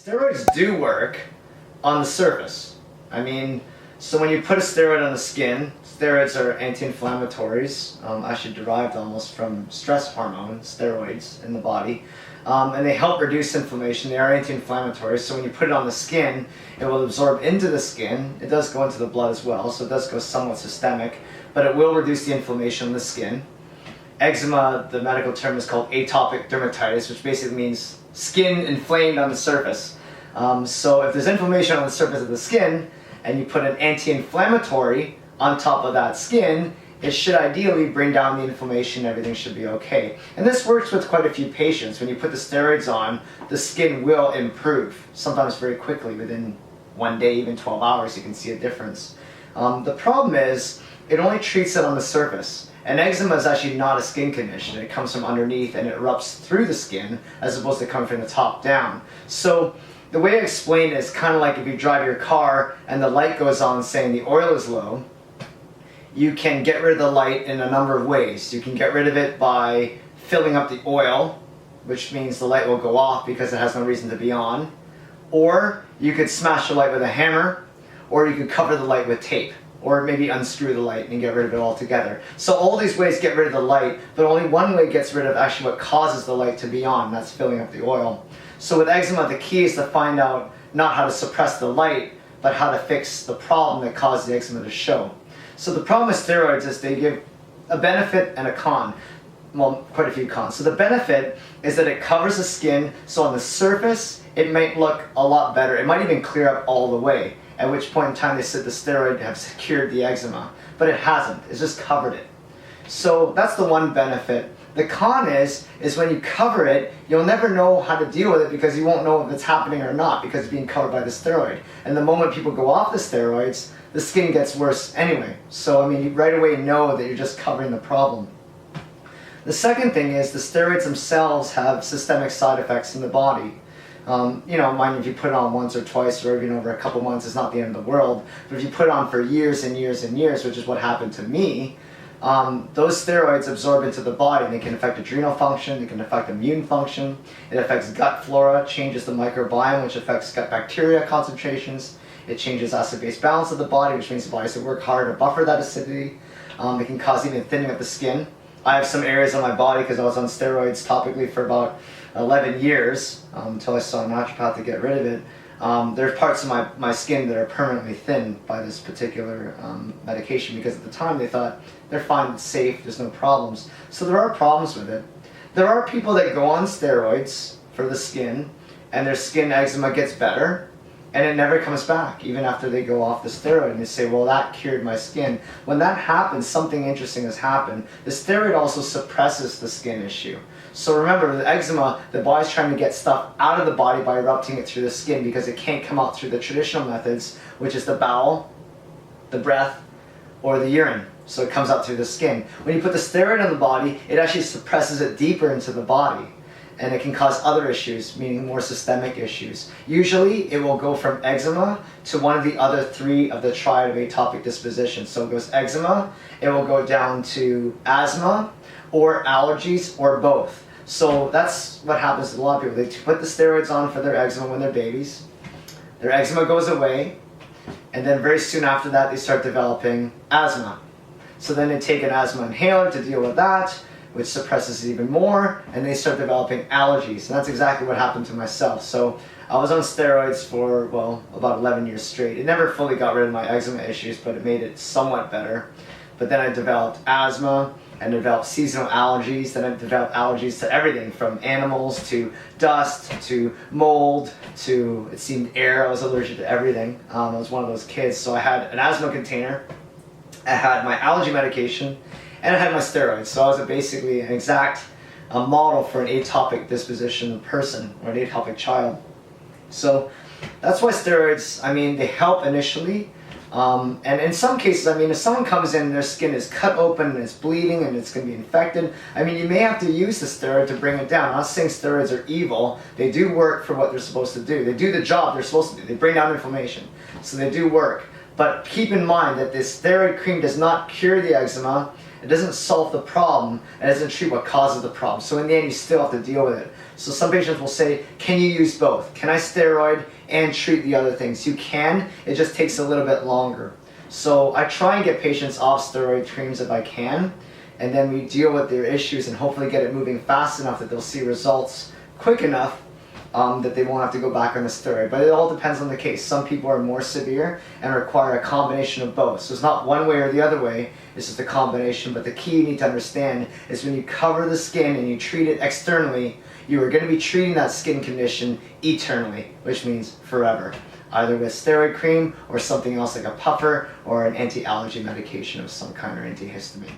Steroids do work on the surface. I mean, so when you put a steroid on the skin, steroids are anti-inflammatories, actually derived almost from stress hormone, steroids in the body, and they help reduce inflammation. They are anti-inflammatories, so when you put it on the skin, it will absorb into the skin. It does go into the blood as well, so it does go somewhat systemic, but it will reduce the inflammation in the skin. Eczema, the medical term is called atopic dermatitis, which basically means skin inflamed on the surface. So if there's inflammation on the surface of the skin, and you put an anti-inflammatory on top of that skin, it should ideally bring down the inflammation. Everything should be okay. And this works with quite a few patients. When you put the steroids on, the skin will improve, sometimes very quickly. Within one day, even 12 hours, you can see a difference. The problem is, it only treats it on the surface. And eczema is actually not a skin condition. It comes from underneath and it erupts through the skin as opposed to coming from the top down. So the way I explain it is kind of like if you drive your car and the light goes on saying the oil is low. You can get rid of the light in a number of ways. You can get rid of it by filling up the oil, which means the light will go off because it has no reason to be on. Or you could smash the light with a hammer, or you could cover the light with tape, or maybe unscrew the light and get rid of it altogether. So all these ways get rid of the light, but only one way gets rid of actually what causes the light to be on, and that's filling up the oil. So with eczema, the key is to find out not how to suppress the light, but how to fix the problem that caused the eczema to show. So the problem with steroids is they give a benefit and a con. Well, quite a few cons. So the benefit is that it covers the skin, so on the surface it might look a lot better. It might even clear up all the way, at which point in time they said the steroid has cured the eczema. But it hasn't, it's just covered it. So that's the one benefit. The con is when you cover it, you'll never know how to deal with it because you won't know if it's happening or not because it's being covered by the steroid. And the moment people go off the steroids, the skin gets worse anyway. So I mean, you right away know that you're just covering the problem. The second thing is the steroids themselves have systemic side effects in the body. Mind if you put it on once or twice or even over a couple months, it's not the end of the world. But if you put it on for years and years and years, which is what happened to me, those steroids absorb into the body and they can affect adrenal function, they can affect immune function, it affects gut flora, changes the microbiome, which affects gut bacteria concentrations, it changes acid-base balance of the body, which means the body has to work harder to buffer that acidity. It can cause even thinning of the skin. I have some areas on my body because I was on steroids topically for about 11 years until I saw a naturopath to get rid of it. There's parts of my skin that are permanently thin by this particular medication because at the time they thought they're fine, it's safe, there's no problems. So there are problems with it. There are people that go on steroids for the skin and their skin eczema gets better and it never comes back even after they go off the steroid and they say, well, that cured my skin. When that happens, something interesting has happened. The steroid also suppresses the skin issue. So remember, with eczema, the body's trying to get stuff out of the body by erupting it through the skin because it can't come out through the traditional methods, which is the bowel, the breath, or the urine. So it comes out through the skin. When you put the steroid on the body, it actually suppresses it deeper into the body. And it can cause other issues, meaning more systemic issues. Usually, it will go from eczema to one of the other three of the triad of atopic disposition. So it goes eczema, it will go down to asthma, or allergies, or both. So that's what happens to a lot of people. They put the steroids on for their eczema when they're babies. Their eczema goes away, and then very soon after that, they start developing asthma. So then they take an asthma inhaler to deal with that, which suppresses it even more, and they start developing allergies. And that's exactly what happened to myself. So I was on steroids for, well, about 11 years straight. It never fully got rid of my eczema issues, but it made it somewhat better. But then I developed asthma, and developed seasonal allergies. Then I developed allergies to everything from animals to dust to mold to, it seemed, air. I was allergic to everything. I was one of those kids. So I had an asthma container, I had my allergy medication, and I had my steroids. So I was basically an exact model for an atopic disposition person or an atopic child. So that's why steroids, I mean, they help initially. And in some cases, I mean, if someone comes in, their skin is cut open and it's bleeding and it's going to be infected, I mean, you may have to use the steroid to bring it down. I'm not saying steroids are evil. They do work for what they're supposed to do. They do the job they're supposed to do. They bring down inflammation. So they do work. But keep in mind that this steroid cream does not cure the eczema, It doesn't solve the problem. It doesn't treat what causes the problem. So in the end, you still have to deal with it. So some patients will say, can you use both? Can I steroid and treat the other things? You can. It just takes a little bit longer. So I try and get patients off steroid creams if I can, and then we deal with their issues and hopefully get it moving fast enough that they'll see results quick enough that they won't have to go back on the steroid. But it all depends on the case. Some people are more severe and require a combination of both. So it's not one way or the other way, it's just a combination. But the key you need to understand is when you cover the skin and you treat it externally, you are going to be treating that skin condition eternally, which means forever, either with steroid cream or something else like a puffer or an anti-allergy medication of some kind or antihistamine.